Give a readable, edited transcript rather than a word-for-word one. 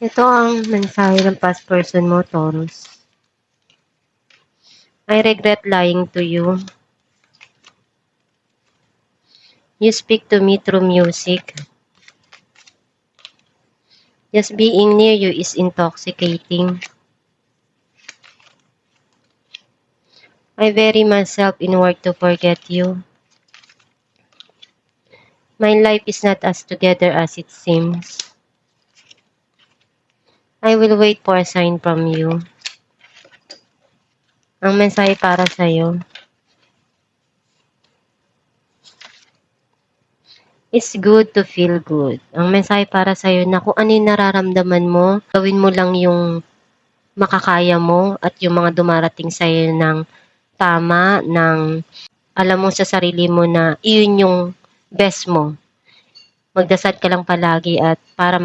Ito ang mensahe ng past person mo, Taurus. I regret lying to you. You speak to me through music. Just being near you is intoxicating. I bury myself in work to forget you. My life is not as together as it seems. I will wait for a sign from you. Ang mensahe para sa'yo. It's good to feel good. Ang mensahe para sa'yo na kung ano yung nararamdaman mo, gawin mo lang yung makakaya mo at yung mga dumarating sa'yo ng tama, ng alam mo sa sarili mo na iyon yung best mo. Magdasal ka lang palagi at para